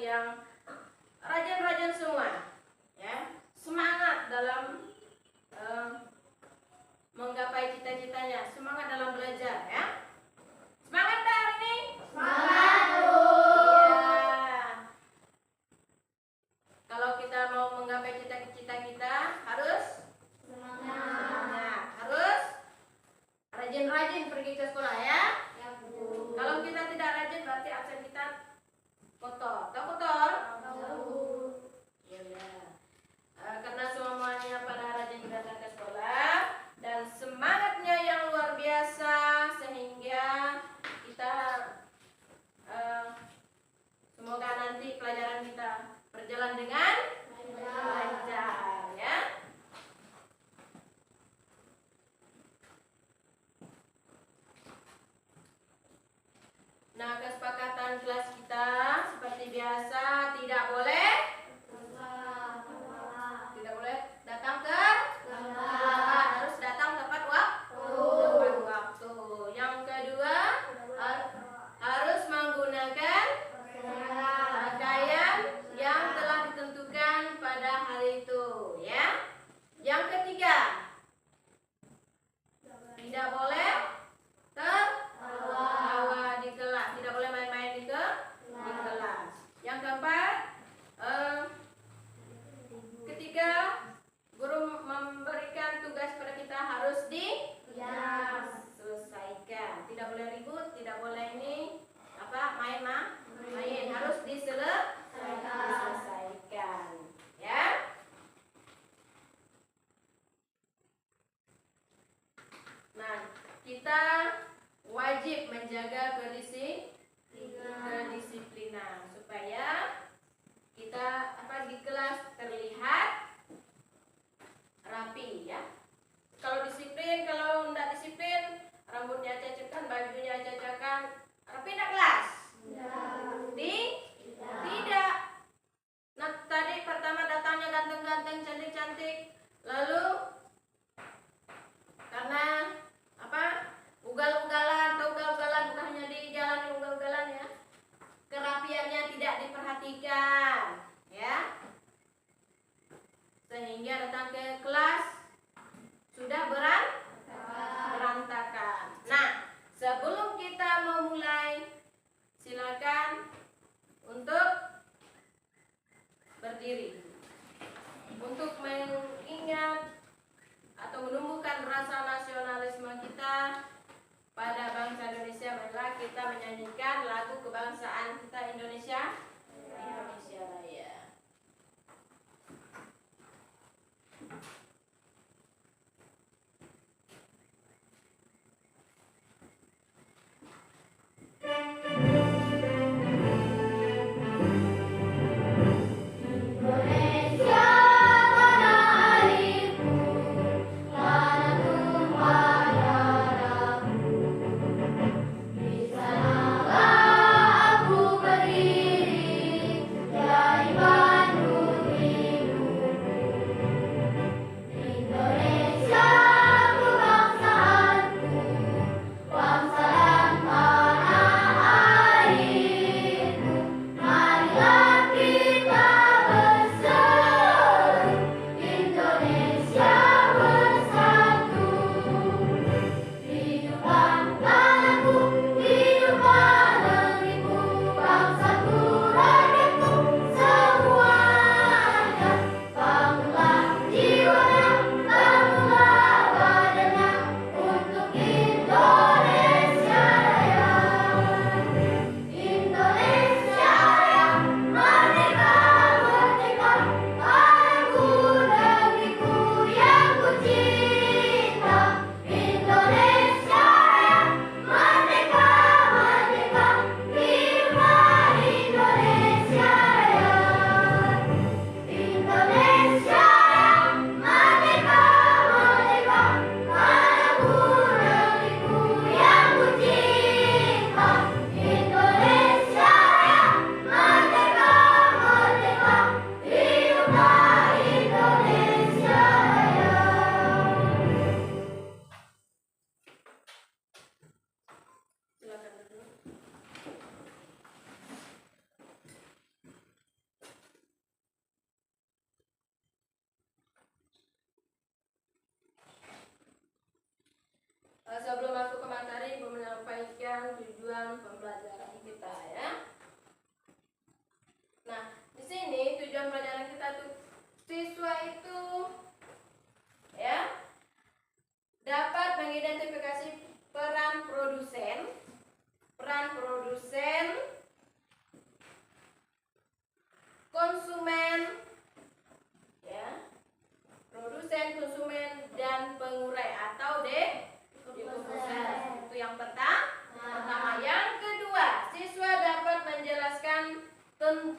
yang rajin-rajin semua, ya. Semangat dalam menggapai cita-citanya, semangat dalam belajar, ya. Semangat dah hari ini? Semangat, Bu. Iya. Kalau kita mau menggapai cita-cita kita harus semangat, harus rajin-rajin pergi ke sekolah, ya. Ya, Bu. Kalau kita tidak rajin berarti absen kita kotor. Tahu kotor? Tahu. Iya. Karena semuanya pada rajin datang ke sekolah dan semangatnya yang luar biasa sehingga kita semoga nanti pelajaran kita berjalan dengan lancar, ya. Nah, kesepakatan kelas kita seperti biasa tidak boleh datang ke lambat, harus datang tepat waktu. Yang kedua, harus menggunakan pakaian yang telah ditentukan pada hari itu, ya. Yang ketiga, tidak boleh tertawa di kelas, tidak boleh main-main di kelas. Yang keempat, ketiga, guru memberikan tugas pada kita harus diselesaikan. Tidak boleh ribut, tidak boleh main, harus diselesaikan, ya. Nah, kita wajib menjaga kedisiplinan supaya kita di kelas terlihat rapi, ya. Kalau disiplin, kalau tidak disiplin, rambutnya cacakan, bajunya cacakan, rapi tidak kelas? Tidak. Nah, tadi pertama datangnya ganteng-ganteng, cantik-cantik, lalu karena ugal-ugalan bukan hanya di jalan ugal-ugalan, ya, kerapiannya tidak diperhatikan, ya, sehingga datang ke kelas sudah berantakan. Nah, sebelum kita memulai, silakan untuk berdiri untuk mengingat atau menumbuhkan rasa nasionalisme kita pada bangsa Indonesia. Marilah kita menyanyikan lagu kebangsaan kita Indonesia Raya. Boleh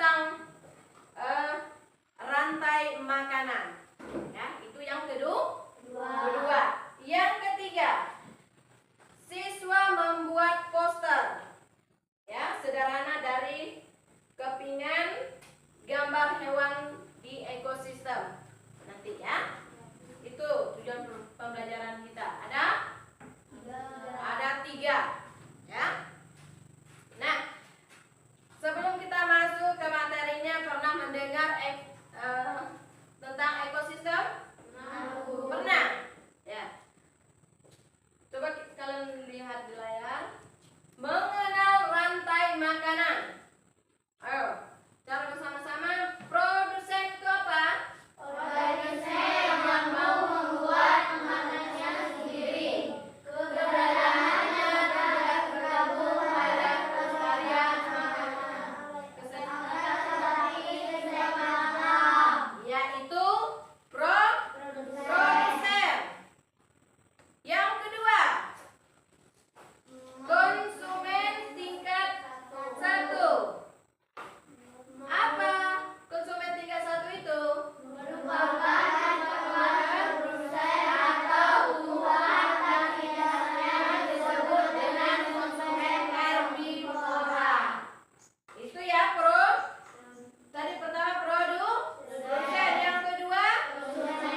tentang rantai makanan. Ya, itu yang kedua. Yang ketiga, siswa membuat poster. Ya, sederhana dari kepingan gambar hewan di ekosistem. Nanti ya. Itu tujuan pembelajaran kita. Ada 3. Ya. Nah, sebelum kita masuk ke materinya, pernah mendengar tentang ekosistem? Pernah? Ya. Coba kalian lihat di layar. Mengenal rantai makanan. Ayo, cara bersama-sama. Produsen itu apa? Produsen yang mau membuat makanannya sendiri. Keberadaannya tidak bergabung pada pelestarian makanan. Tetapi keseimbangan. Yaitu produsen. Yang kedua, konsumen tingkat 1. Apa konsumen tingkat 1 itu? Merupakan pemakan produsen atau tumbuhan dan biasanya disebut dengan konsumen herbivora. Itu ya, tadi pertama produsen, yang kedua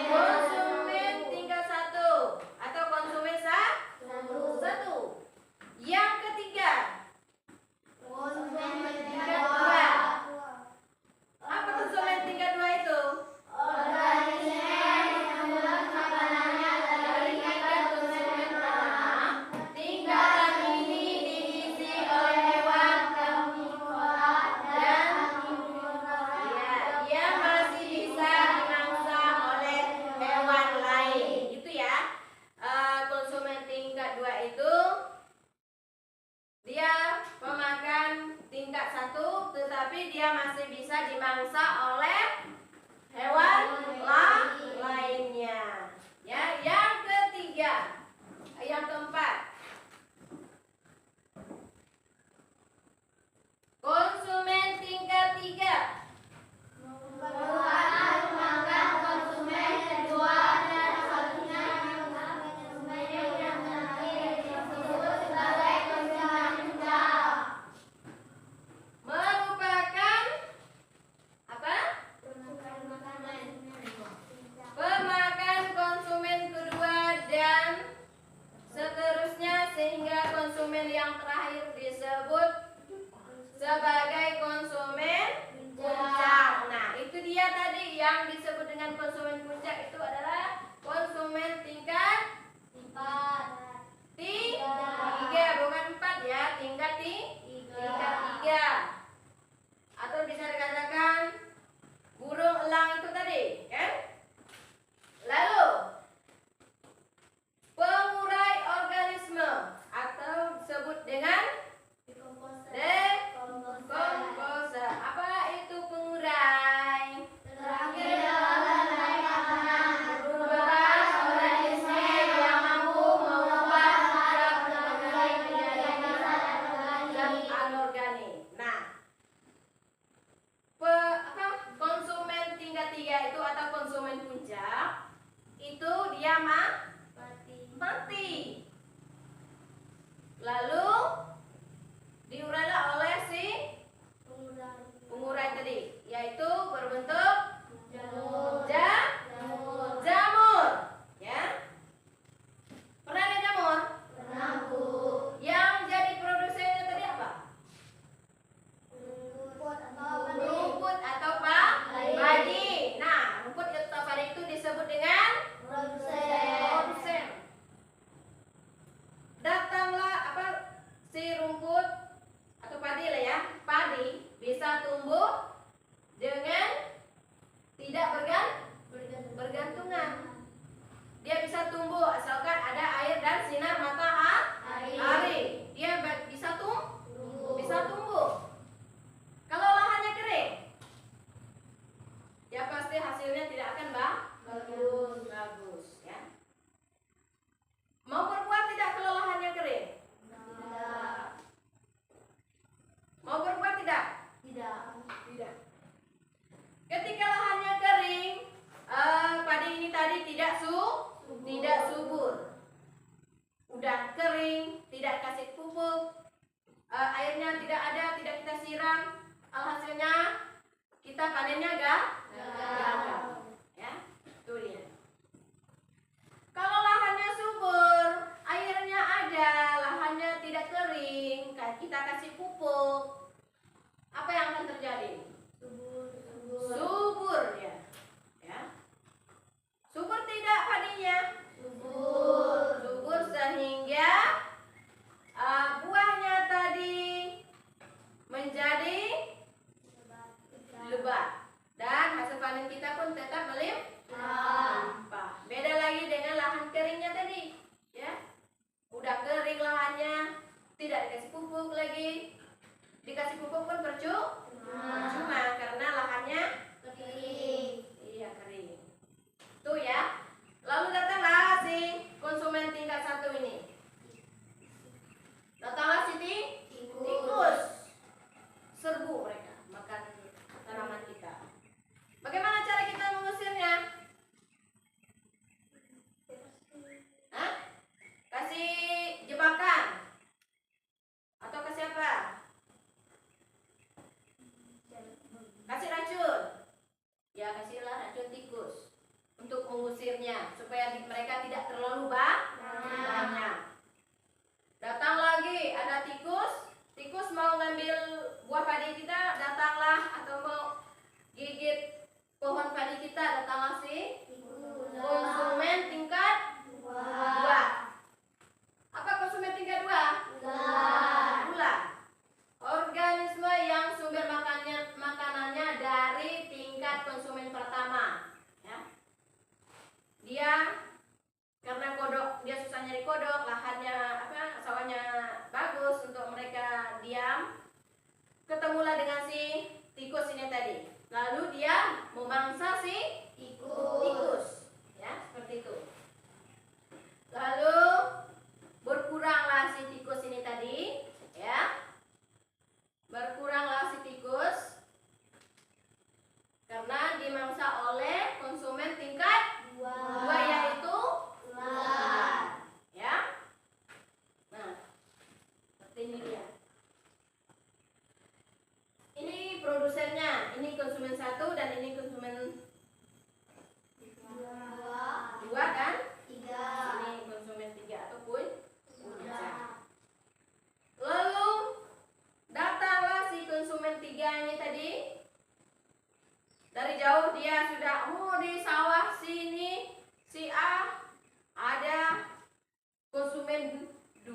konsumen tingkat 1 atau konsumen 1. Yang ketiga, Konsumen tingkat 2. Apa konsumen tingkat 2 itu? organisme yang membuat makanannya dari tingkat konsumen pertama. Tingkatan ini diisi oleh hewan Herbivora dan ya, yang masih bisa dimangsa oleh hewan lain. Itu ya. Konsumen tingkat 2 itu dia pemakan tingkat 1, tetapi dia masih bisa dimangsa oleh hewan lainnya. Ya, yang ketiga, yang keempat, konsumen tingkat 3. merupakan pemakan konsumen kedua dan selanjutnya konsumen yang terakhir disebut sebagai konsumen puncak. Merupakan apa? Pemakan konsumen kedua dan seterusnya, sehingga konsumen yang terakhir disebut sebagai konsumen puncak. Nah, itu dia tadi yang disebut dengan konsumen puncak, itu adalah konsumen tingkat 3, bukan 4 ya, tingkat 3. Atau bisa dikatakan burung elang itu tadi, kan? Lalu pengurai organisme atau disebut dengan dekomposer. Apa itu pengurai? Terakhir dalam rantai makanan merupakan organisme yang mampu mengubah zat organik menjadi zat anorganik. Anorganik. Nah, konsumen tingkat 3 itu atau konsumen puncak itu dia mati. Lalu diurailah oleh si pengurai tadi, yaitu berbentuk jamur. Ya. Pernah ada jamur? Pernah, Bu. Yang jadi produsennya tadi apa? Rumput atau padi. Nah, rumput atau padi itu disebut dengan produsen. Datanglah si rumput atau padi lah ya. Padi bisa tumbuh dengan Ketika lahannya kering, padi ini tadi tidak subur. Udah kering, tidak kasih pupuk, airnya tidak ada, tidak kita siram, alhasilnya kita panennya gagal. Ya, itu dia. Kalau lahannya subur, airnya ada, lahannya tidak kering, kita kasih pupuk, apa yang akan terjadi? Subur ya. Subur tidak padinya? Subur sehingga buahnya tadi menjadi lebat dan hasil panen kita pun tetap melimpah. Beda lagi dengan lahan keringnya tadi, ya. Udah kering lahannya, tidak dikasih pupuk lagi. Dikasih pupuk pun percuma karena lahannya Kering. iya kering. Tuh ya. Lalu datanglah si konsumen tingkat 1 ini. Datanglah si tikus. Serbu mereka makan tanaman kita. Bagaimana cara kita mengusirnya? Hah? Kasih jebakan? Atau kasih apa? Kasih racun? Ya kasihlah racun tikus untuk mengusirnya supaya mereka tidak terlalu banyak. Datang lagi ada tikus mau ngambil buah padi kita, datanglah, atau mau gigit pohon padi kita, datanglah si konsumen tingkat 2. Apa konsumen tingkat 2? Gula. Organisme yang sumber makanannya dari tingkat konsumen pertama. Ya. Dia karena kodok, dia susah nyari kodok, lahannya sawahnya bagus untuk mereka diam. Ketemulah dengan si tikus ini tadi. Lalu dia memangsa si tikus. Ya, seperti itu. Lalu berkuranglah si tikus ini tadi, ya. Berkuranglah si tikus karena dimangsa oleh konsumen tingkat 2 yaitu ular. Ya. Nah, seperti ini dia. Ini produsennya, ini konsumen 1 dan ini konsumen 2 dan 3. ini konsumen 3 ataupun puncak. Lalu datanglah si konsumen 3 ini tadi. Dari jauh dia sudah di sawah sini si A ada konsumen 2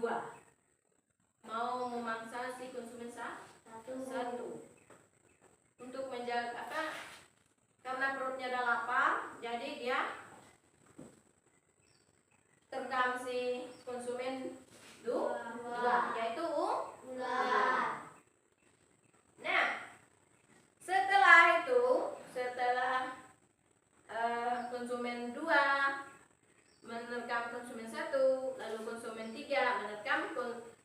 mau memangsa si konsumen 1 untuk menjaga karena perutnya udah lapar, jadi dia terkam si konsumen 2 yaitu ular. Nah, setelah konsumen 2 menerkam konsumen 1, lalu konsumen 3 menerkam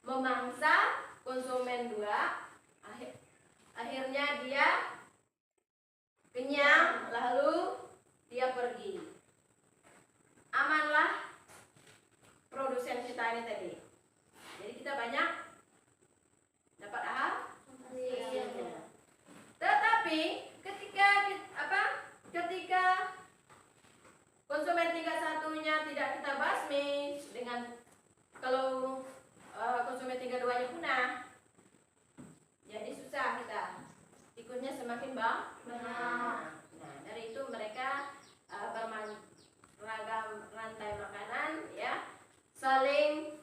memangsa konsumen 2, akhirnya dia kenyang, lalu dia pergi. Amanlah produsen kita ini tadi. Jadi kita banyak dapat hasilnya. Tetapi ketika konsumen tingkat 1-nya tidak kita basmi dengan kalau konsumen tingkat 2-nya punah, jadi susah kita. Tikusnya semakin banyak. Nah, dari itu mereka beragam rantai makanan, ya, saling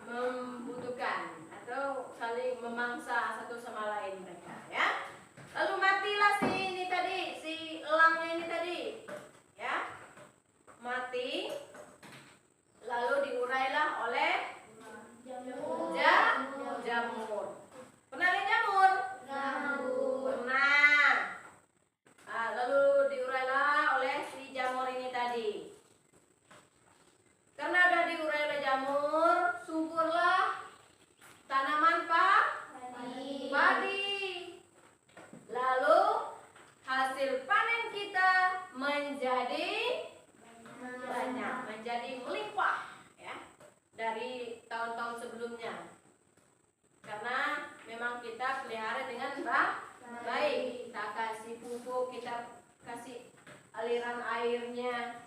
membutuhkan atau saling memangsa satu sama lain mereka, ya. Lalu matilah si ini tadi, si elangnya ini tadi, ya, mati. Lalu diurailah oleh jamur. Pernah lihat jamur? airnya.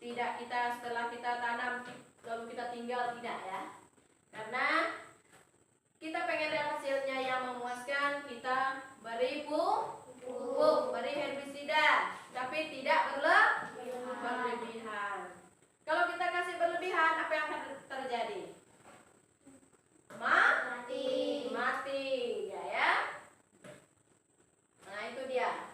Tidak kita setelah kita tanam lalu kita tinggal, tidak ya. Karena kita pengen lihat hasilnya yang memuaskan, kita beri pupuk, beri herbisida, tapi tidak berlebihan. Kalau kita kasih berlebihan, apa yang akan terjadi? Mati, ya. Nah itu dia.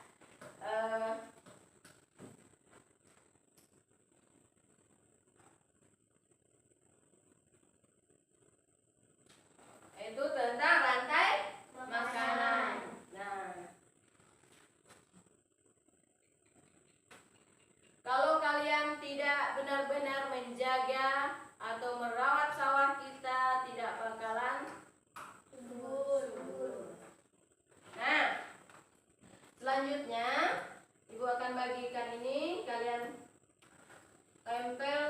Itu tentang rantai makanan. Nah, kalau kalian tidak benar-benar menjaga atau merawat sawah kita, tidak bakalan subur. Nah, selanjutnya Ibu akan bagikan ini, kalian tempel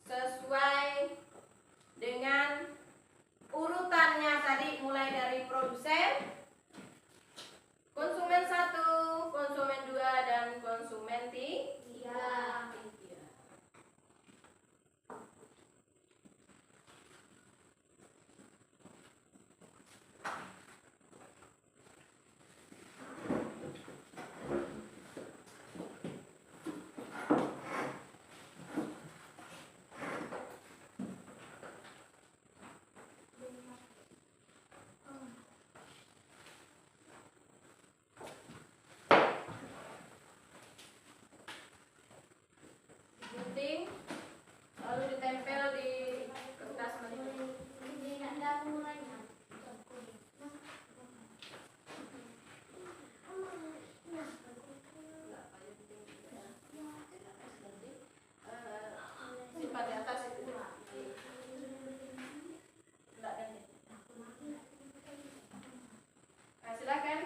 sesuai dengan urutannya tadi, mulai dari produsen, konsumen 1, konsumen 2, dan konsumen 3. Gunting, lalu ditempel di kertas manila. Simpan di atas itu. Nah, silakan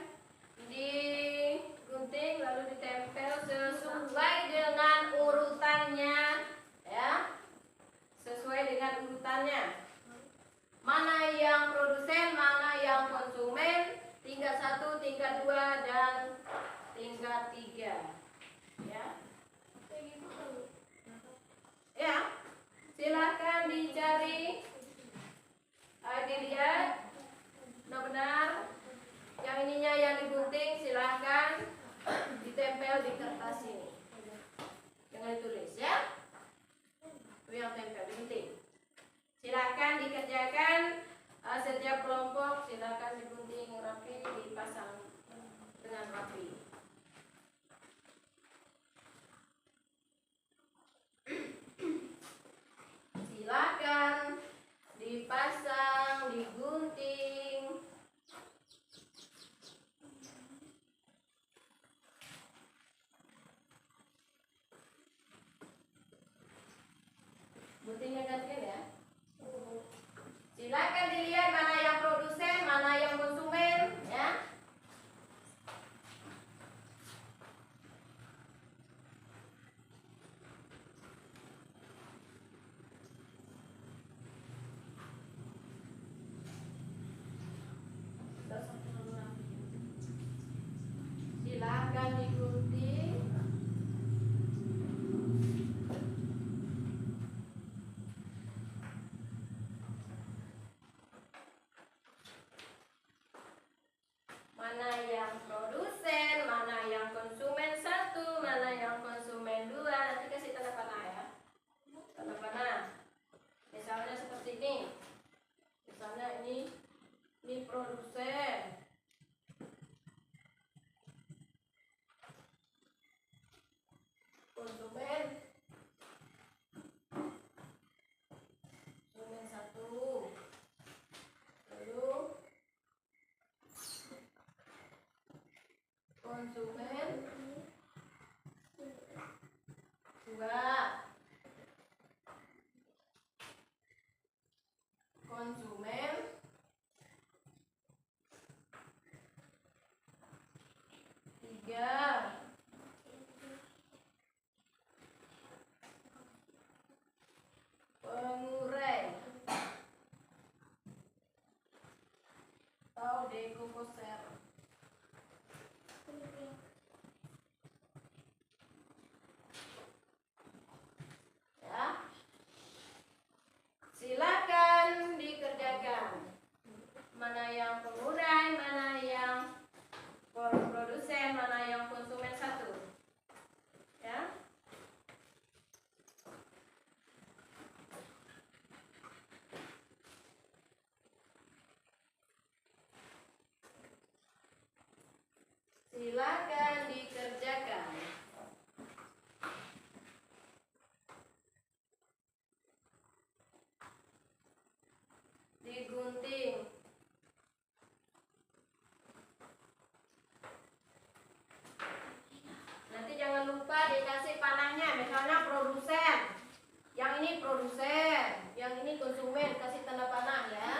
digunting lalu ditempel sesuai dengan urutannya, ya. Sesuai dengan urutannya. Mana yang produsen, mana yang konsumen, tingkat 1, tingkat 2, dan tingkat 3. Ya. Ya. Silakan dicari, dilihat benar-benar yang ininya yang digunting, silakan ditempel di kertas ini. Jangan ditulis ya. Itu yang tempel digunting. Silakan dikerjakan setiap kelompok, silakan digunting rapi, dipasang dengan rapi. Silakan dipasang, digunting. Guntingnya gantian ya. Silakan dilihat mana yang produsen, mana yang konsumen, ya. Silakan digunting. Mana yang produsen, mana yang konsumen 1, mana yang konsumen 2. Nanti kasih tanda panah ya. Tanda panah. Misalnya seperti ini. Misalnya ini produsen. Konsumen 1. Lalu konsumen 2. Konsumen 3. Pengurai atau dekomposer. mana yang pengurai, mana yang produsen, mana yang konsumen satu. Ya. Silakan dikerjakan. Digunting. Nanti jangan lupa dikasih panahnya, misalnya produsen. Yang ini produsen, yang ini konsumen, kasih tanda panah ya.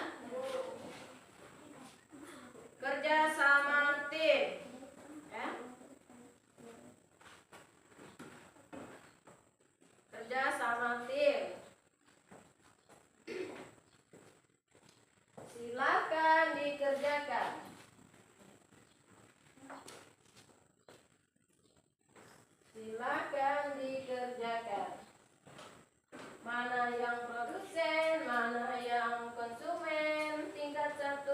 Kerja sama tim. Ya. Kerja sama tim. Silakan dikerjakan. Silakan dikerjakan. Mana yang produsen, mana yang konsumen tingkat 1,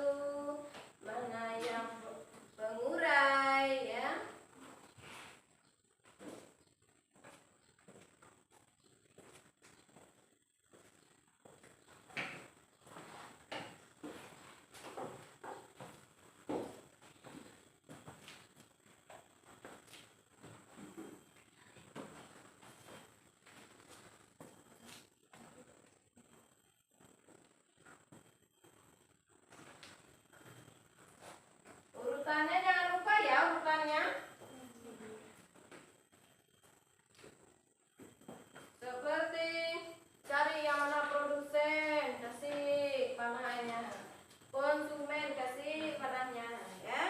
mana yang pengurai ya. Urutannya jangan lupa ya, urutannya. Seperti cari yang mana produsen, kasih panahnya. Konsumen kasih panahnya ya.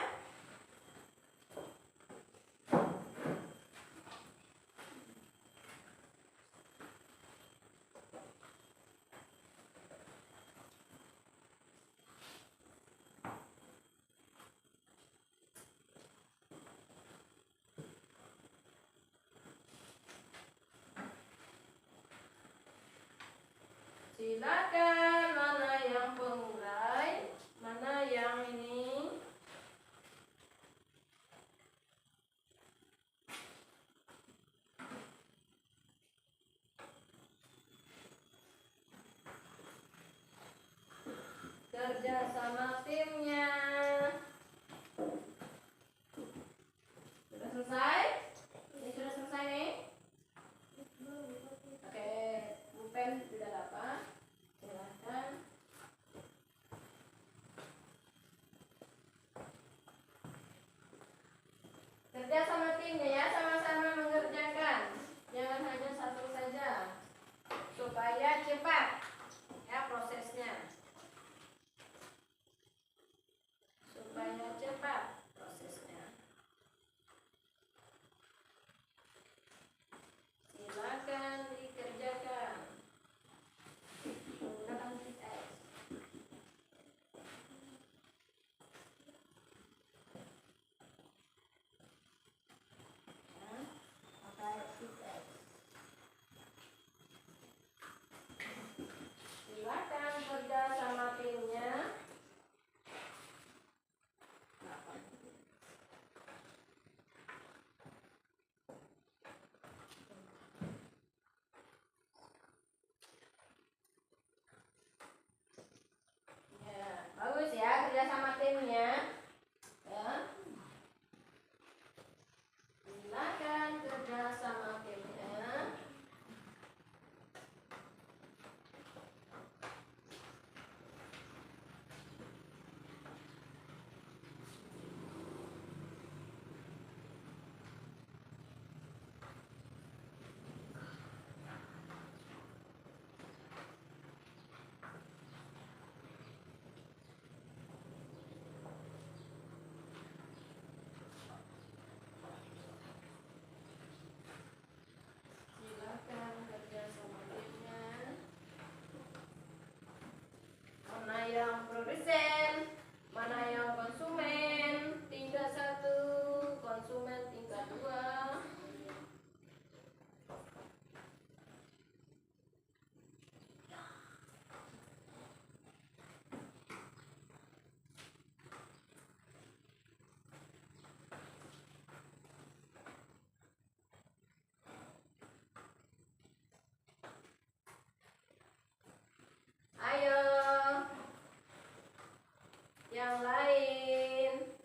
yang lain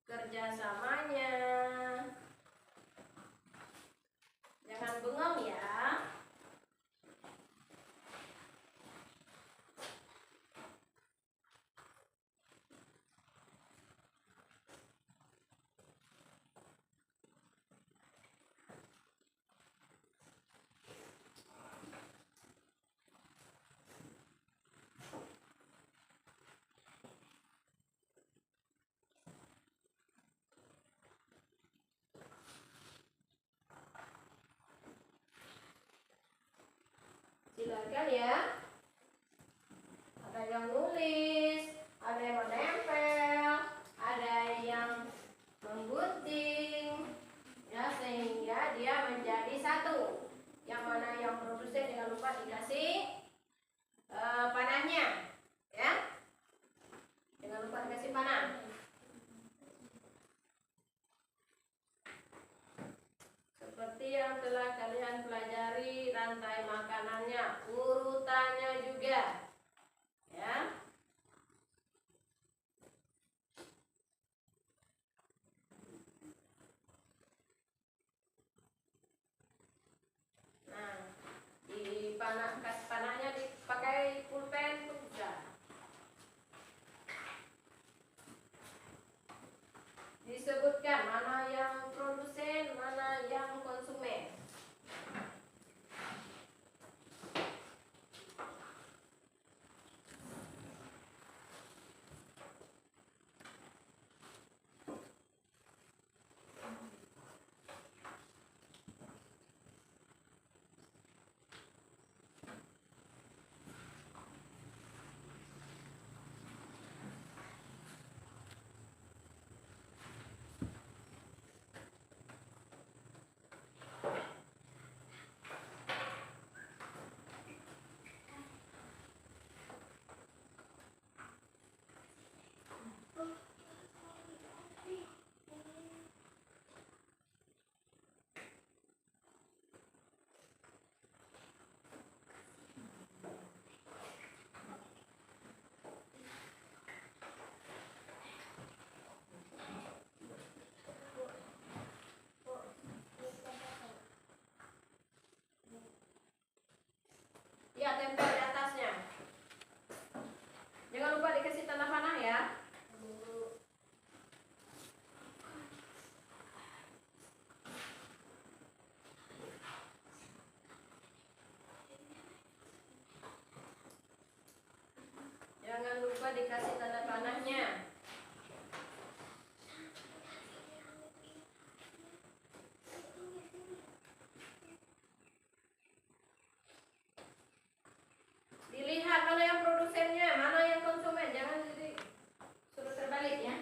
kerjasamanya. Jangan bengong ya. Silakan ya. Ada yang nulis, ada yang menempel, ada yang menggunting, ya, sehingga dia menjadi satu. Yang mana yang produsen jangan lupa dikasih panahnya, ya. Jangan lupa dikasih panah. Seperti yang telah kalian pelajari rantai makanannya, urutannya juga, ya. Nah, di panahnya dipakai pulpen pun bisa. Disebutkan mana yang produsen, mana yang konsumen. Ya, tempel di atasnya. Jangan lupa dikasih tanda panah ya. Jangan lupa dikasih tanda panahnya. Dilihat mana yang produsennya, mana yang konsumen. Jangan jadi suruh terbalik ya.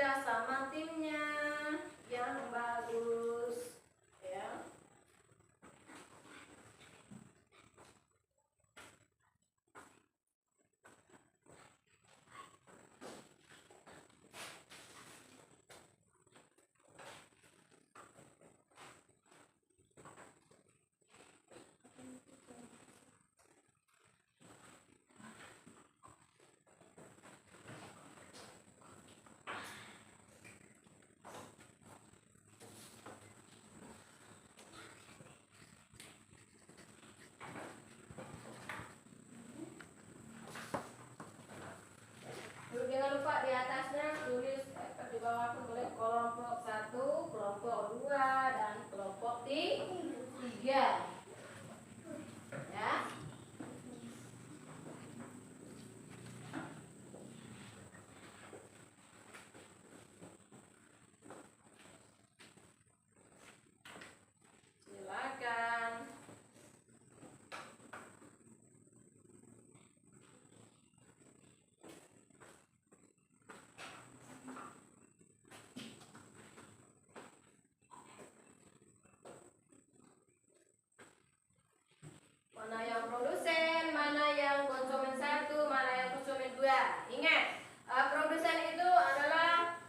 kerja sama timnya yang bagus, ya. Jangan lupa di atasnya tulis di bawah tulis kelompok 1, kelompok 2, dan kelompok 3. Ya. Silakan. Mana yang produsen, mana yang konsumen 1, mana yang konsumen 2. Ingat, produsen itu adalah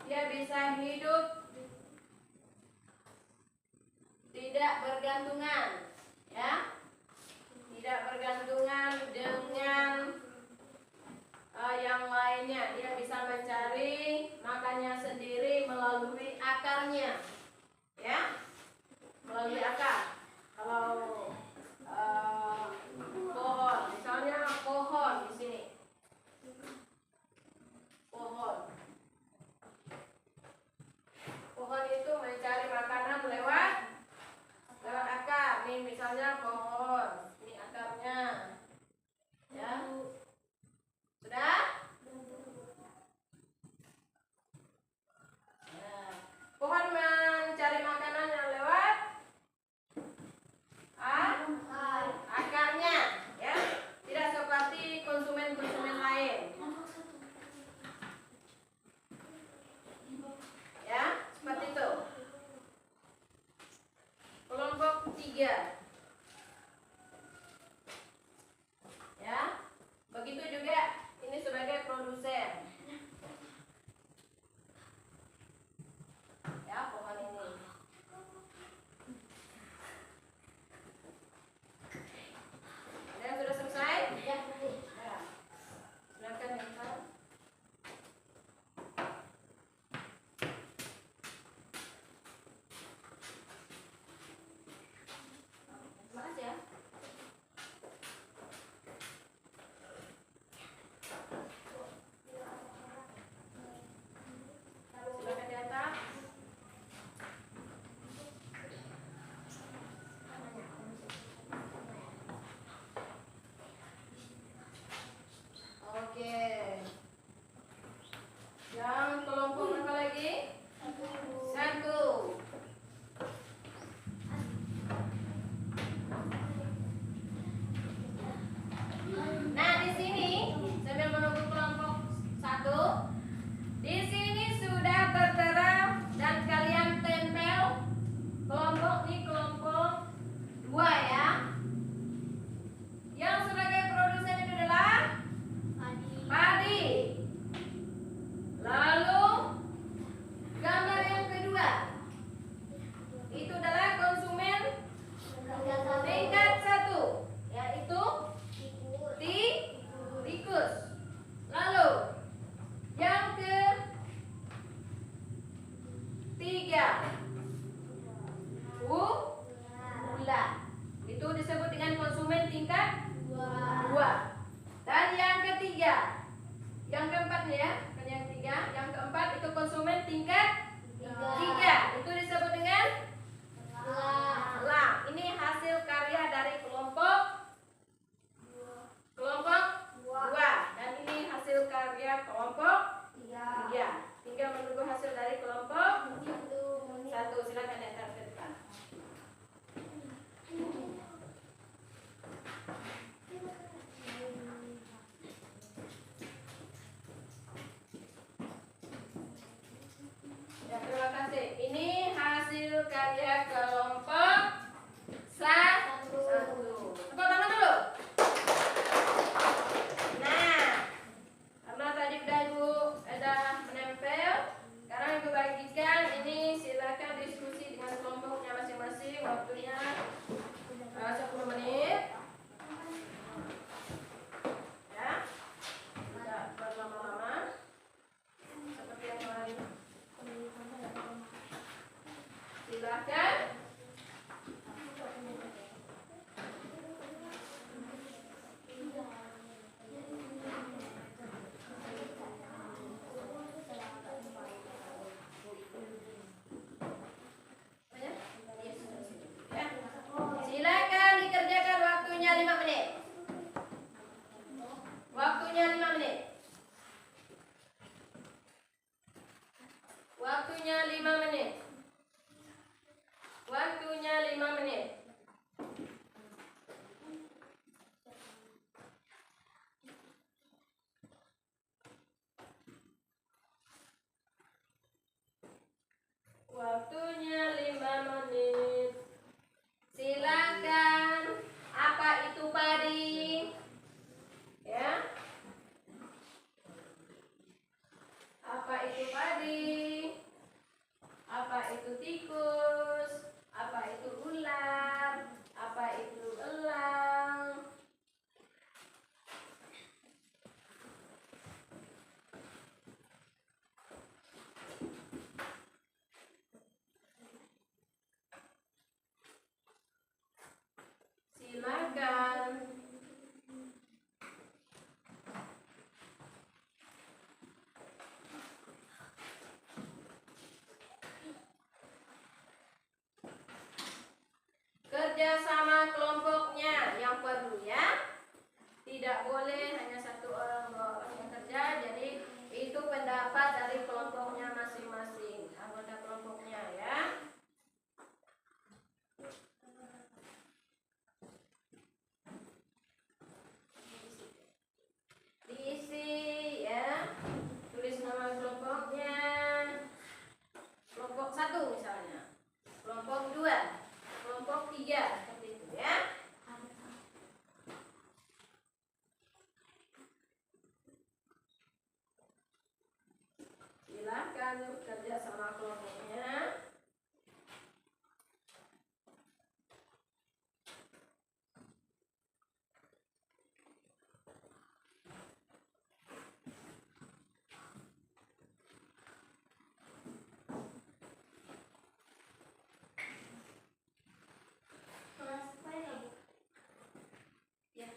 dia bisa hidup tidak bergantungan, ya. Tidak bergantungan dengan yang lainnya. Dia bisa mencari makannya sendiri melalui akarnya, ya. Melalui akar. Kalau pohon, misalnya pohon di sini, pohon itu mencari makanan lewat akar. Nih misalnya pohon, ini akarnya, ya. Sudah? Ya. Pohon mencari makanan yang lewat akarnya, ya. Tidak seperti konsumen-konsumen lain, ya. Seperti itu. Kelompok 3, ya. Begitu juga ini sebagai produsen, ya. Pohon ini. Ada yang sudah selesai? Ya. Ya. Silakan Intan. Terima kasih ya. Silakan di atas. Oke. Yang kelompok berapa lagi? 1. Nah, di sini sambil menunggu kelompok 1, di sini sudah tertera dan kalian tempel kelompok ini kelompok 2, ya. Yang sebagai produsen itu adalah padi. Lalu gambar yang kedua itu adalah konsumen tingkat 1, yaitu tikus. Lalu yang ketiga ular. Itu disebut dengan konsumen tingkat 2. Dan yang ketiga, yang keempat nih ya, bukan yang ketiga, yang keempat itu konsumen tingkat 3. Itu disebut dengan elang. Ini hasil karya dari kelompok 2. Dan ini hasil karya kelompok 3. Tinggal menunggu hasil dari kelompok 1. Ya, terima kasih. Ini hasil karya kelompok satu. Tepuk tangan dulu. Nah, karena tadi udah Ibu udah menempel, sekarang Ibu bagikan ini, silakan diskusi dengan kelompoknya masing-masing. Waktunya 10 menit. Ya, tidak berlama-lama seperti yang lain. Silakan. Ya. Silakan dikerjakan, waktunya 5 menit. Waktunya 5 menit. Waktunya 5 menit. Waktunya 5 menit. Waktunya 5 menit. Silakan. Apa itu padi? Ya. Apa itu padi? Apa itu tikus? Apa itu ular? Apa itu elang? Silakan. Kerjasama kelompoknya yang perlu ya. Tidak boleh hanya satu orang, dua orang yang kerja. Jadi itu pendapat dari kelompoknya masing-masing, anggota kelompoknya ya. Diisi ya. Tulis nama kelompoknya. Kelompok 1 misalnya. Kelompok 2, kelompok 3, seperti itu ya. Silakan kerja sama kelompoknya. Ya.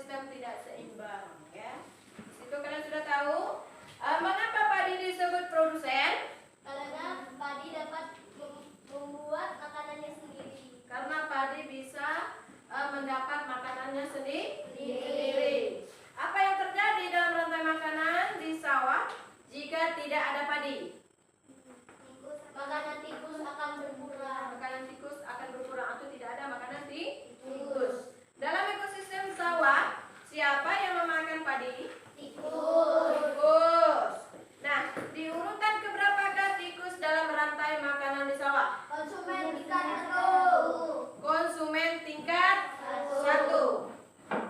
ekosistem tidak seimbang, ya. Di situ kalian sudah tahu mengapa padi disebut produsen? Karena padi dapat membuat makanannya sendiri. Karena padi bisa mendapat makanannya sendiri. Apa yang terjadi dalam rantai makanan di sawah jika tidak ada padi? Makanan tikus akan berkurang. Makanan tikus akan berkurang atau tidak ada makanan tikus. Dalam ekosistem sawah, siapa yang memakan padi? Tikus. Tikus. Nah, di urutan keberapakah tikus dalam rantai makanan di sawah? Konsumen tingkat 1. Konsumen tingkat 1.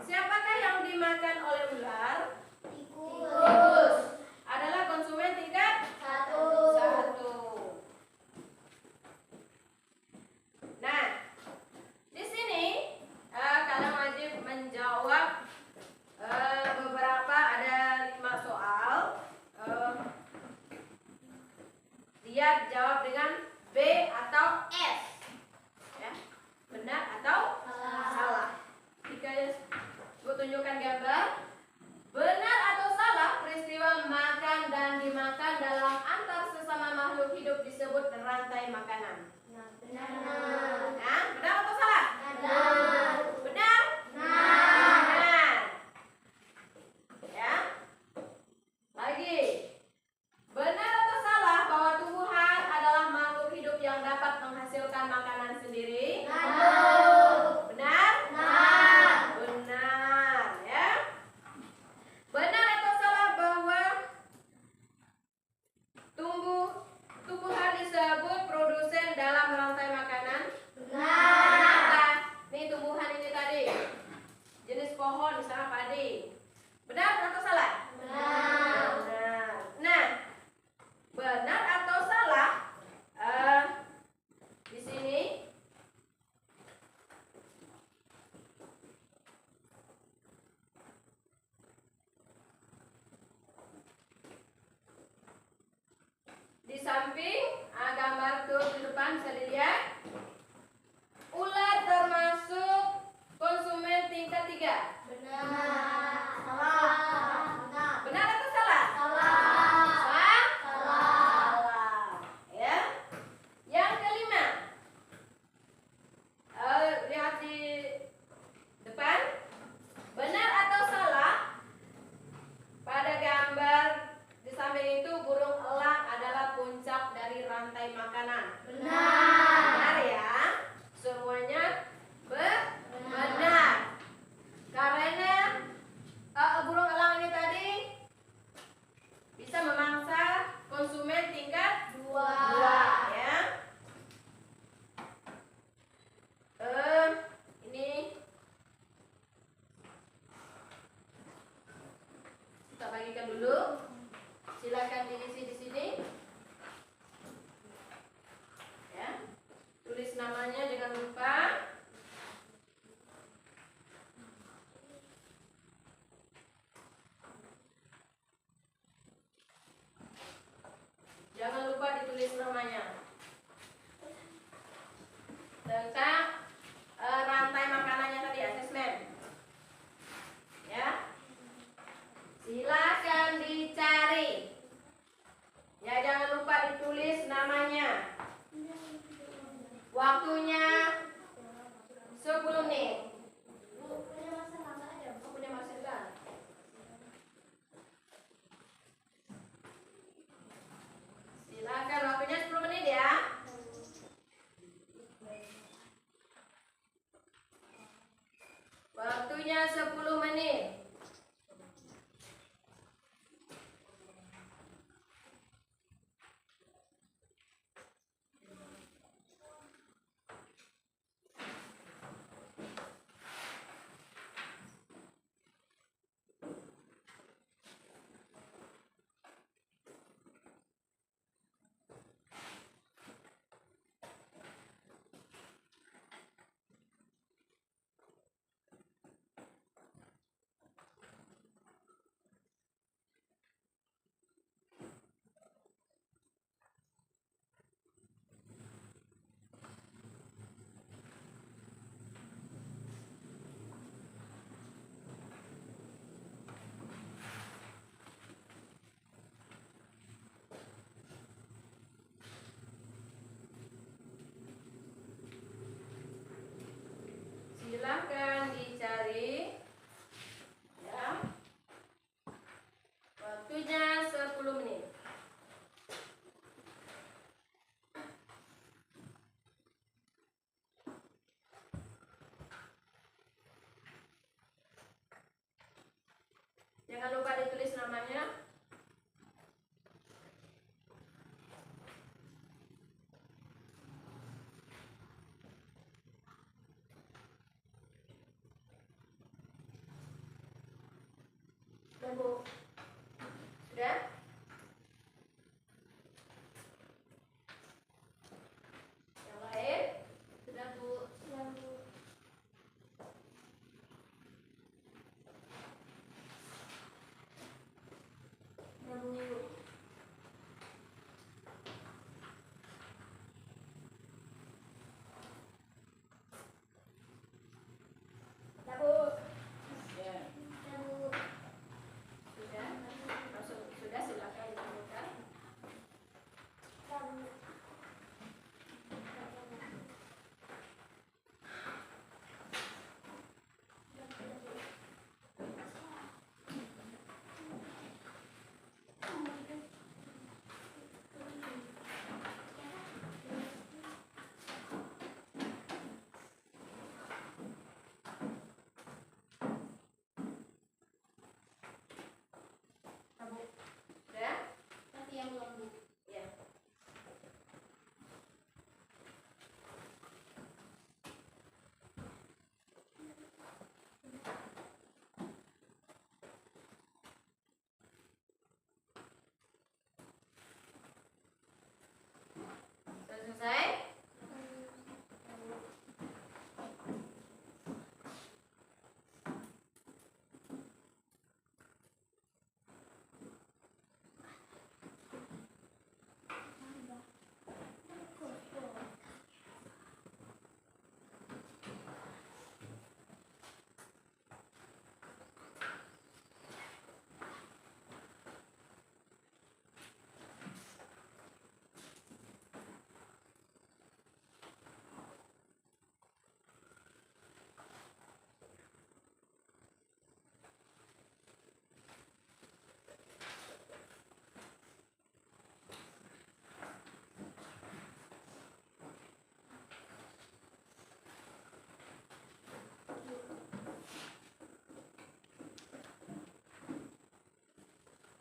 Siapakah yang dimakan oleh ular? Tikus. Adalah konsumen tingkat 1. Nah, di sini kalian wajib menjawab beberapa, ada 5 soal. Lihat jawab dengan B atau S, ya. Benar atau salah. Jika gue tunjukkan gambar, benar atau salah peristiwa makan dan dimakan dalam antar sesama makhluk hidup disebut rantai makanan. Benar. Nah, benar atau salah? Benar. Benar? Benar. Ya. Lagi. Benar atau salah bahwa tumbuhan adalah makhluk hidup yang dapat menghasilkan makanan sendiri? Benar. Benar? Benar. Benar, ya. Benar atau salah bahwa tumbuhan disebut produsen dalam rantai makanan? Benar. Kenapa? Nih tumbuhan ini tadi jenis pohon, misalnya padi. Benar atau salah? Benar. Benar. Nah, benar atau salah? Di sini di samping gambar tuh di depan bisa dilihat, ular termasuk konsumen tingkat 3. Benar. Salah. Benar. Benar atau salah? Salah. Salah? Salah. Salah. Ya. Yang kelima, lihat di depan, benar atau salah? Pada gambar di samping itu burung elang adalah puncak dari rantai makanan. Benar. Benar ya. Semuanya benar. Karena burung elang ini tadi bisa memangsa konsumen tingkat 2, ya. Ini kita bagikan dulu. Silakan diisi di sini. Ya. Tulis namanya jangan lupa. Jangan lupa ditulis namanya. Tentang rantai makanannya tadi, asesmen. Ya. Silakan dicari. Ya, namanya? Bu. Sudah? Yang lain? Sudah, Bu. Ya, Bu. Ya, Bu. Ya, Bu. Ya. Ya, Bu. Sudah? Langsung sudah, silakan ditemukan. Ya, Bu. Ya, Bu. Sudah? Tapi yang belum, Bu. Ya. Sudah selesai?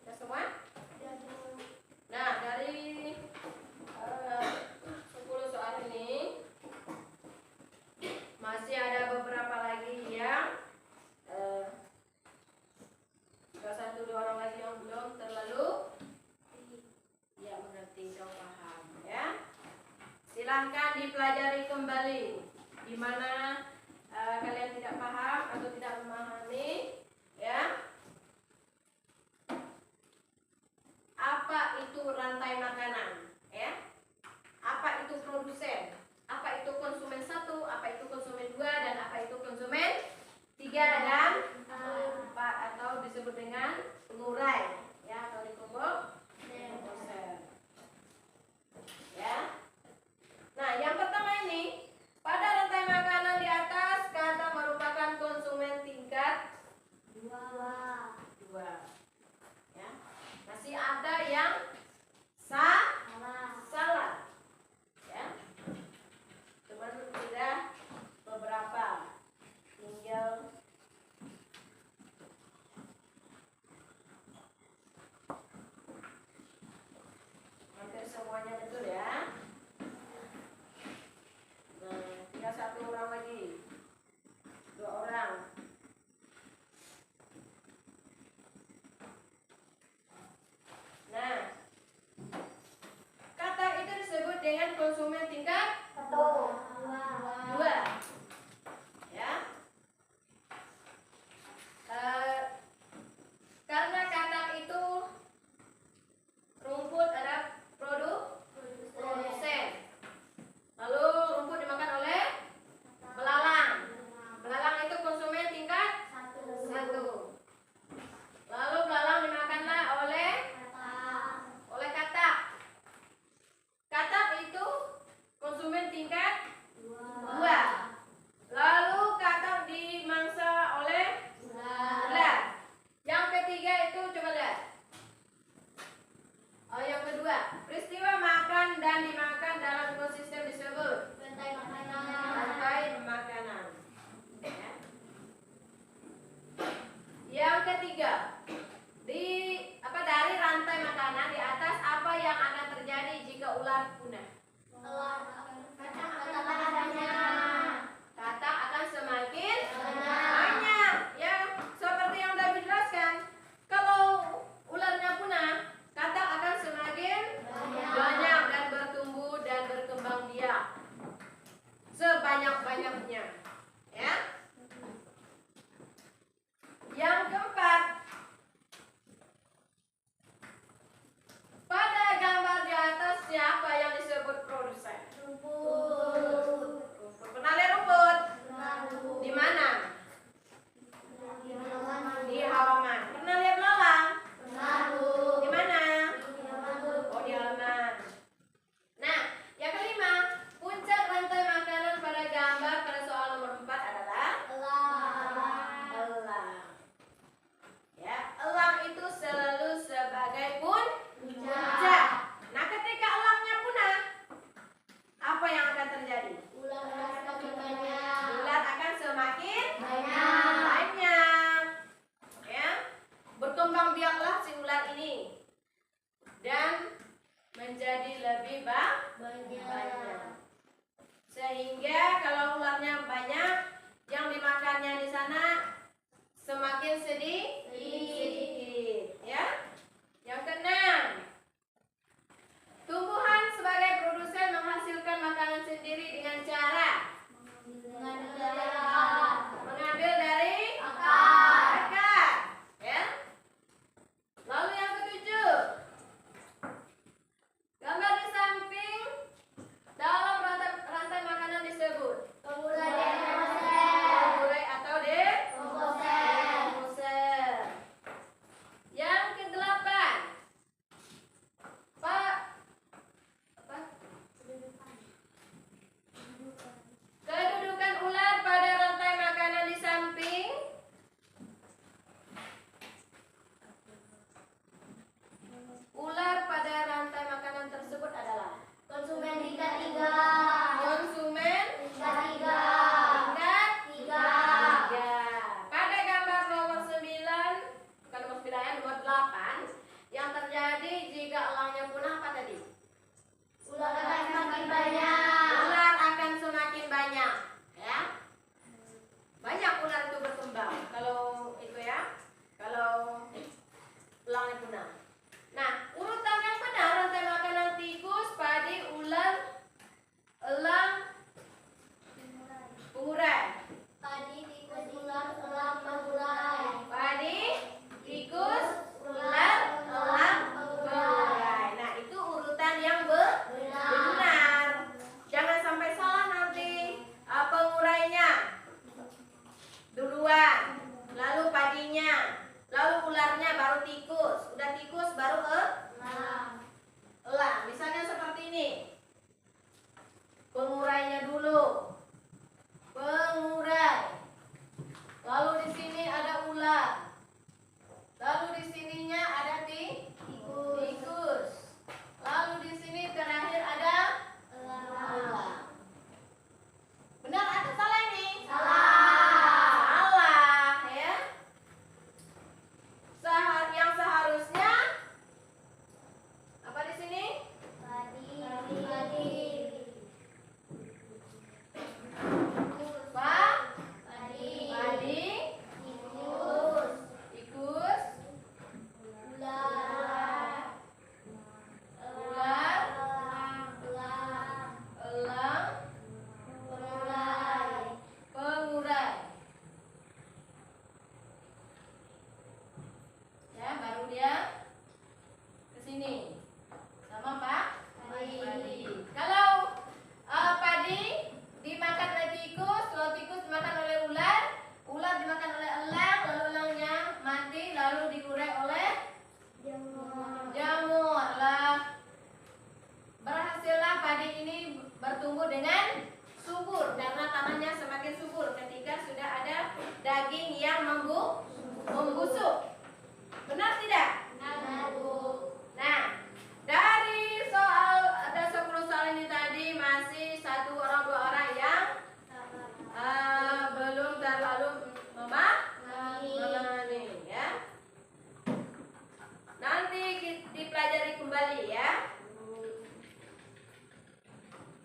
Sudah semua? Ya, Bu. Nah, dari 10 soal ini masih ada beberapa lagi yang satu dua orang lagi yang belum terlalu ya mengerti atau paham ya. Silahkan dipelajari kembali di mana kalian tidak paham atau tidak memahami ya. Apa itu rantai makanan ya? Apa itu produsen? Apa itu konsumen 1, apa itu konsumen 2, dan apa itu konsumen 3 dan 4 atau disebut dengan pengurai ya atau dekomposer. Ya. Nah, yang pertama ini pada rantai makanan di atas kata merupakan konsumen tingkat 2. Ya. Masih ada yang salah. Ya. Cuman sudah beberapa. Tinggal hampir semuanya betul ya. Nah, tinggal 1 orang lagi. 2 orang. Nah, kata itu disebut dengan konsumen tingkat 2. Ya. Karena kata itu rumput adalah produsen. Lalu rumput dimakan oleh belalang. Belalang itu konsumen tingkat 1. Lalu belalang dimakanlah oleh katak. Katak itu konsumen tingkat 2. Lalu katak dimangsa oleh ular. Yang ketiga itu coba lihat. Yang kedua, peristiwa makan dan dimakan dalam ekosistem disebut Rantai rantai makanan. Ya. Yang ketiga, di berkembang biaklah si ular ini dan menjadi lebih banyak. Sehingga kalau ularnya banyak, yang dimakannya di sana semakin sedikit, ya. Yang keenam, tumbuhan sebagai produsen menghasilkan makanan sendiri dengan cara mengambil dari akar, ya. Lalu yang ketujuh, gambar di samping dalam rantai makanan disebut pengurai atau dekomposer. Yang kedelapan, kedudukan ular pada rantai makanan di samping. Ular pada rantai makanan tersebut adalah Konsumen tingkat 3. konsumen Tingkat 3. Pada gambar nomor 9, bukan nomor 9 ya, nomor 8, yang terjadi jika elangnya punah apa tadi? Ular akan semakin banyak. Ular akan semakin banyak, ya. Banyak ular itu berkembang kalau itu ya, kalau elangnya punah. Nah, urutan yang benar rantai makanan tikus, padi, ular, elang, pengurai. Padi, tikus, ular, elang, pengurai. Padi, tikus, ular, elang, pengurai. Nah, itu urutan yang benar. Jangan sampai salah nanti. Pengurainya duluan, lalu padinya, lalu ularnya, baru tikus. Udah tikus baru elang. Misalnya seperti ini. Pengurainya dulu. Pengurai. Lalu di sini ada ular. Lalu di sininya ada tikus. Lalu di sini terakhir ada elang. Benar atau salah ini? Salah, ya. Yang seharusnya apa di sini? Padi. Padi, tikus, Ular. ular, elang, pengurai. Ya, baru dia ke sini. Sama Pak? Padi. Kalau padi dimakan oleh tikus, kalau tikus dimakan oleh ular, ular dimakan oleh elang, lalu elangnya mati, lalu diurai oleh jamur. Berhasillah padi ini bertumbuh dengan subur karena tanahnya semakin subur ketika sudah ada daging yang membusuk. Benar tidak? Nah, dari soal ada 10 soal ini tadi masih 1 orang 2 orang yang belum terlalu memahami, ya. Nanti dipelajari kembali, ya.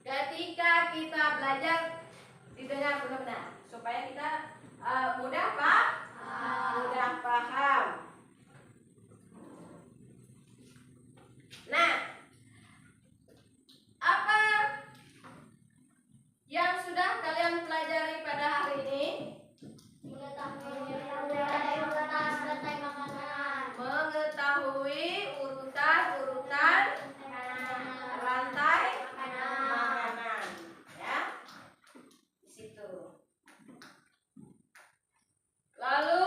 Ketika kita belajar didengar benar-benar supaya kita mudah paham. Nah, apa yang sudah kalian pelajari pada hari ini? Mengetahui urutan rantai makanan, ya. Di situ. Lalu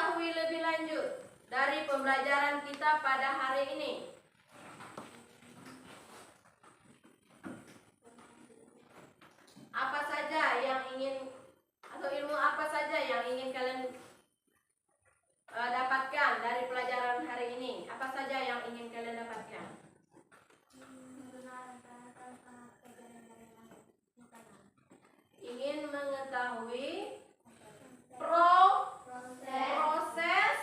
ketahui lebih lanjut dari pembelajaran kita pada hari ini? Apa saja yang ingin, atau ilmu apa saja yang ingin kalian dapatkan dari pelajaran hari ini? Apa saja yang ingin kalian dapatkan? Ingin mengetahui proses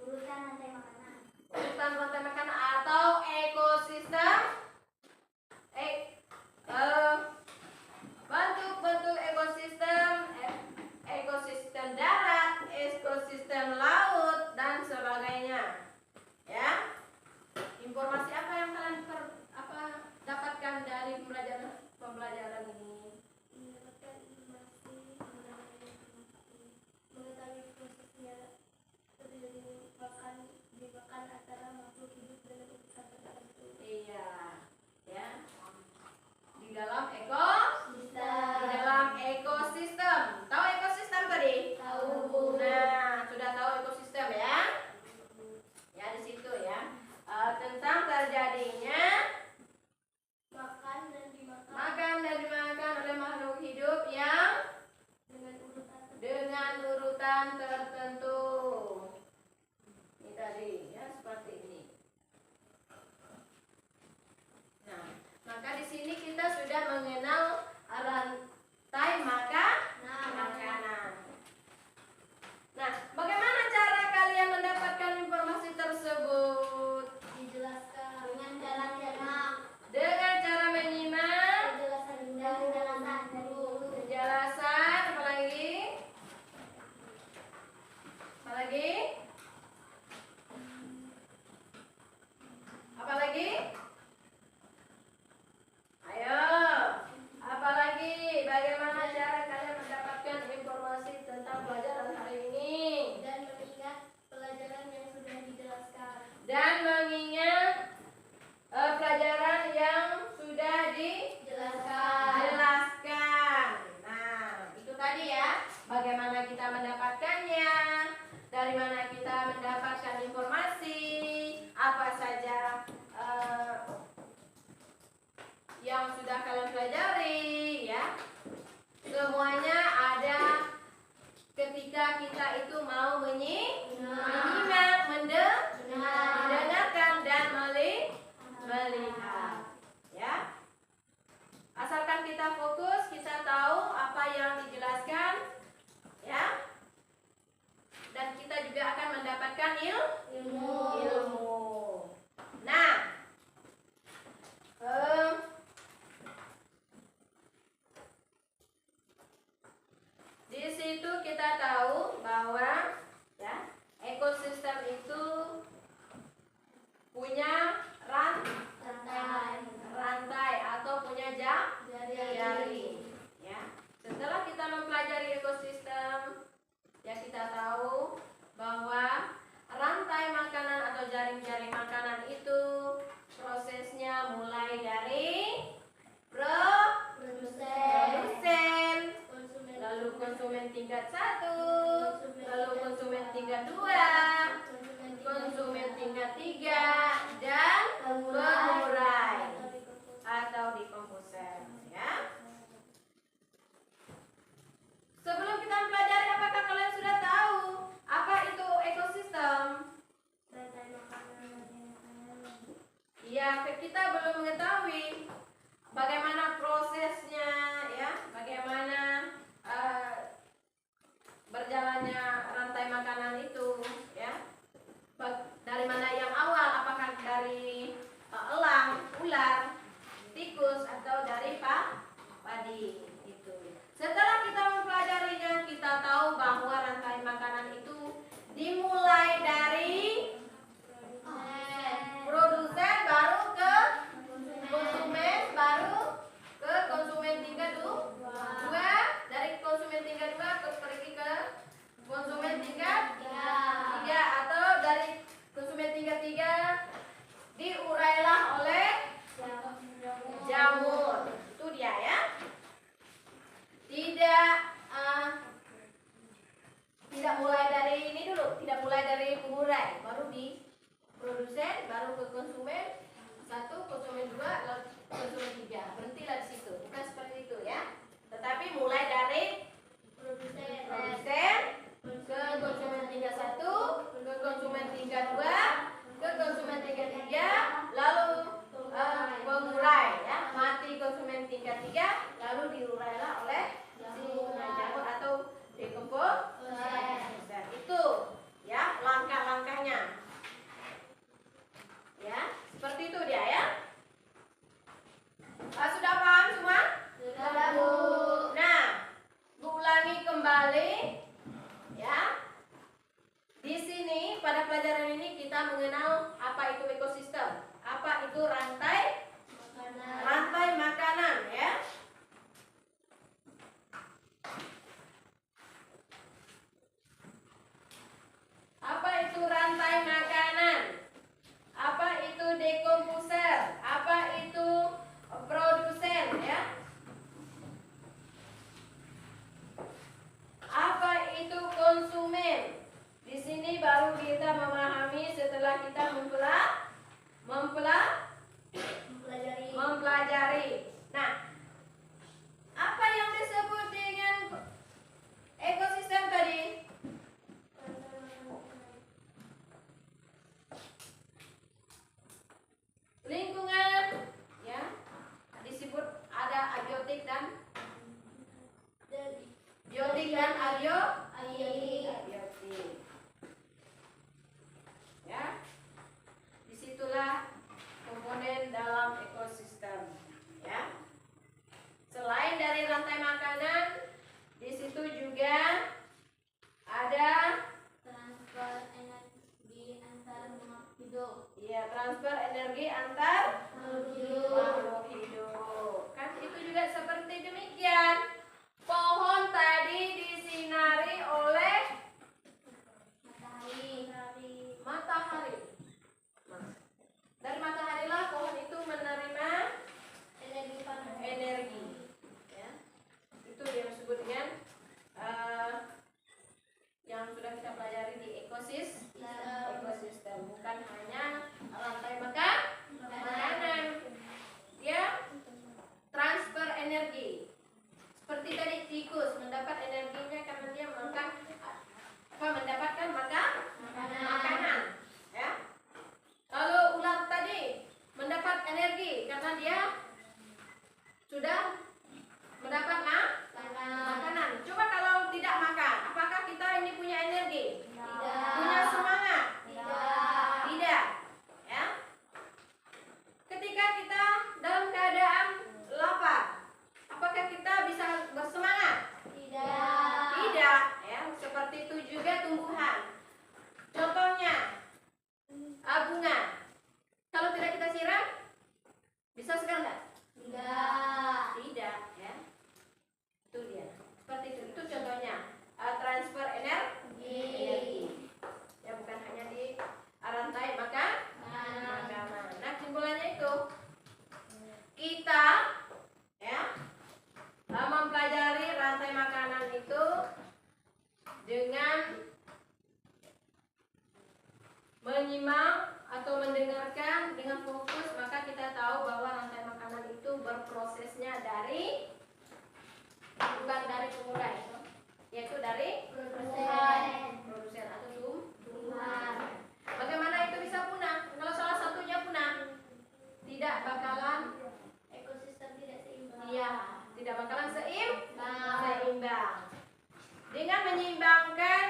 urutan rantai makanan atau ekosistem, bentuk-bentuk ekosistem darat, ekosistem laut, dan sebagainya. Ya, informasi apa yang kalian dapatkan dari pembelajaran ini? Mengetahui prosesnya dimakan antara makhluk hidup dengan urutan tertentu. Iya, ya. Di dalam ekosistem. Tahu ekosistem tadi? Tahu. Nah, sudah tahu ekosistem ya? Ya, di situ ya. Tentang terjadinya Makan dan dimakan oleh makhluk hidup yang dengan urutan tertentu. Ini tadi ya, seperti ini. Nah, maka di sini kita sudah mengenal rantai makanan. Nah, bagaimana cara kalian mendapatkan informasi tersebut? dijelaskan dengan cara Dengan cara menyimak penjelasan dulu. penjelasan, apa lagi? Apa lagi? Ayo, apa lagi? Bagaimana cara kalian mendapatkan informasi tentang pelajaran hari ini? Dan mengingat pelajaran yang sudah dijelaskan. Dan mengingat pelajaran yang sudah dijelaskan. Nah, itu tadi ya. Bagaimana kita mendapatkannya? Dari mana kita mendapatkan informasi? Apa saja yang sudah kalian pelajari ya? Semuanya ada ketika kita itu mau menyimak, mendengarkan dan melihat ya. Asalkan kita fokus, kita tahu apa yang dijelaskan ya, dan kita juga akan mendapatkan ilmu. Nah, di situ kita tahu bahwa ya, ekosistem itu punya rantai atau punya jaring. Ya. Setelah kita mempelajari ekosistem, ya kita tahu bahwa rantai makanan atau jaring-jaring makanan itu prosesnya mulai dari produsen, lalu konsumen tingkat 1, lalu konsumen tingkat 2, konsumen tingkat 3, dan pengurai atau dekomposer ya. Sebelum kita mempelajari, apakah kalian sudah tahu apa itu ekosistem? Ya, kita belum mengetahui bagaimana prosesnya ya, bagaimana berjalannya rantai makanan itu ya. Dari mana yang awal, apakah dari elang, ular, tikus, atau dari padi itu. Setelah kita mempelajarinya, kita tahu bahwa rantai makanan itu dimulai dari produsen baru ke ulangi kembali ya. Di sini pada pelajaran ini kita mengenal apa itu ekosistem, apa itu rantai makanan ya. Apa itu rantai makanan? Apa itu dekomposer? Apa itu produsen ya? Apa itu konsumen? Di sini baru kita memahami setelah kita mempelajari. Nah, apa yang disebut dengan ekosistem tadi? Lingkungan ya, disebut ada abiotik dan abiotik. Ya, disitulah komponen dalam ekosistem. Ya, selain dari rantai makanan, di situ juga ada transfer energi antar makhluk hidup. ya transfer energi antar makhluk hidup. Kan itu juga seperti demikian. Pohon tadi disinari oleh matahari. Dari mataharilah pohon itu menerima energi. Ya. Itu yang disebut dengan yang sudah kita pelajari di ekosistem, bukan hanya rantai makanan. Dia transfer energi. Seperti tadi tikus mendapat energinya karena dia mendapatkan makanan. Ya. Kalau ular tadi mendapat energi karena dia sudah mendapat makanan. Coba kalau tidak makan, apakah kita ini punya energi? Punya semangat? Tidak. Ya. Ketika kita dalam keadaan lapar, apakah kita bisa bersemangat? Tidak. Ya. Seperti itu juga tumbuhan. Contohnya bunga. Kalau tidak kita siram, bisa segar nggak? Tidak. Ya. Itu dia. Seperti itu. Itu contohnya transfer energi. Ya, bukan hanya di rantai makanan. Nah, kesimpulannya itu kita ya mempelajari rantai makanan itu dengan menyimak atau mendengarkan dengan fokus, maka kita tahu bahwa rantai makanan itu berprosesnya bukan dari pemulai, yaitu dari produsen atau tumbuhan. Bagaimana itu bisa punah? Kalau salah satunya punah, tidak bakalan Ekosistem tidak seimbang. iya, tidak bakalan seimbang. Dengan menyeimbangkan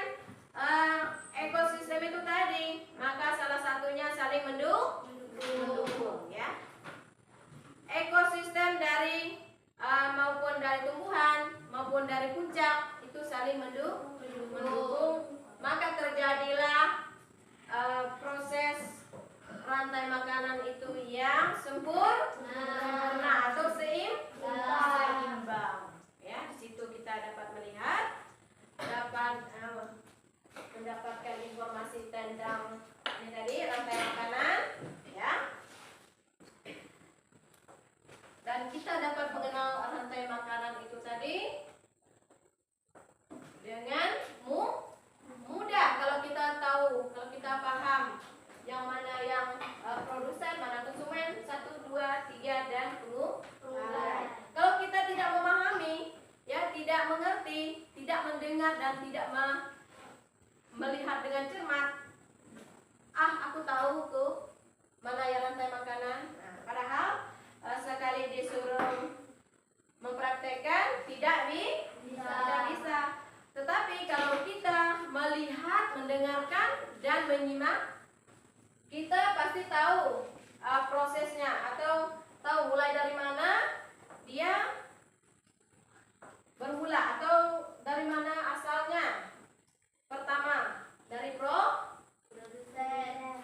ekosistem itu tadi, maka salah satunya saling mendukung ya. Ekosistem dari maupun dari tumbuhan maupun dari puncak itu saling mendukung, maka terjadilah proses rantai makanan itu yang sempurna atau seimbang. Ya, di situ kita dapat melihat, dapat mendapatkan informasi tentang ini tadi rantai makanan, ya. Dan kita dapat mengenal rantai makanan itu tadi dengan mudah kalau kita tahu, kalau kita paham yang mana yang produsen, mana konsumen, 1, 2, 3 dan pengulai. Kalau kita tidak memahami, ya tidak mengerti, tidak mendengar dan tidak melihat dengan cermat, aku tahu tuh mana yang rantai makanan. Nah, padahal sekali disuruh mempraktekkan tidak bisa. Tetapi kalau kita melihat, mendengarkan dan menyimak, kita pasti tahu prosesnya atau tahu mulai dari mana dia bermula atau dari mana asalnya? Pertama, dari produsen.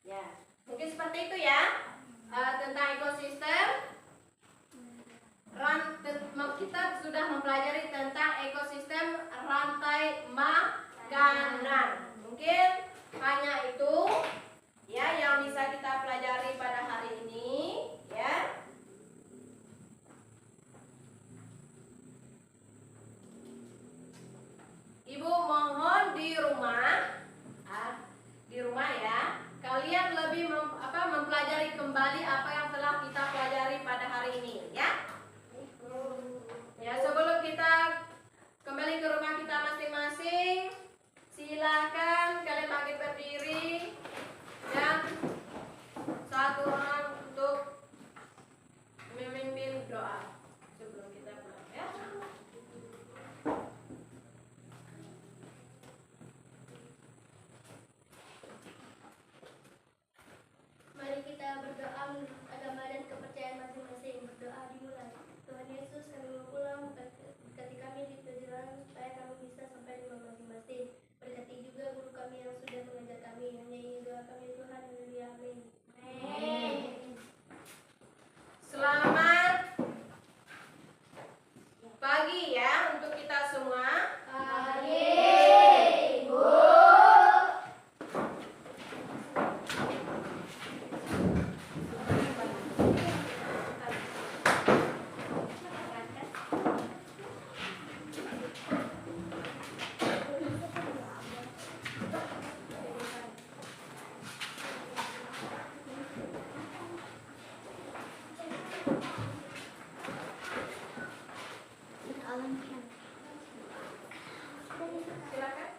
ya. Mungkin seperti itu ya. Tentang ekosistem. Kita sudah mempelajari tentang ekosistem rantai makanan. Mungkin hanya itu ya yang bisa kita pelajari pada hari ini ya. Ibu mohon di rumah ya, kalian lebih mempelajari kembali apa yang telah kita pelajari pada hari ini ya. Ya, sebelum kita kembali ke rumah kita masing-masing, silakan kalian bangkit berdiri dan satu orang untuk memimpin doa sebelum kita pulang ya. Mari kita berdoa menurut agama dan kepercayaan masing-masing. Berdoa dimulai. Tuhan Yesus, kami mau pulang, berkati kami di perjalanan supaya kami bisa sampai di rumah masing-masing. Berkati juga guru kami yang sudah mengajar kami. Hanya ini doa kami Tuhan. Haleluya. Amin. Amin. Selamat pagi ya untuk kita semua. Pagi, Bu. Silakan.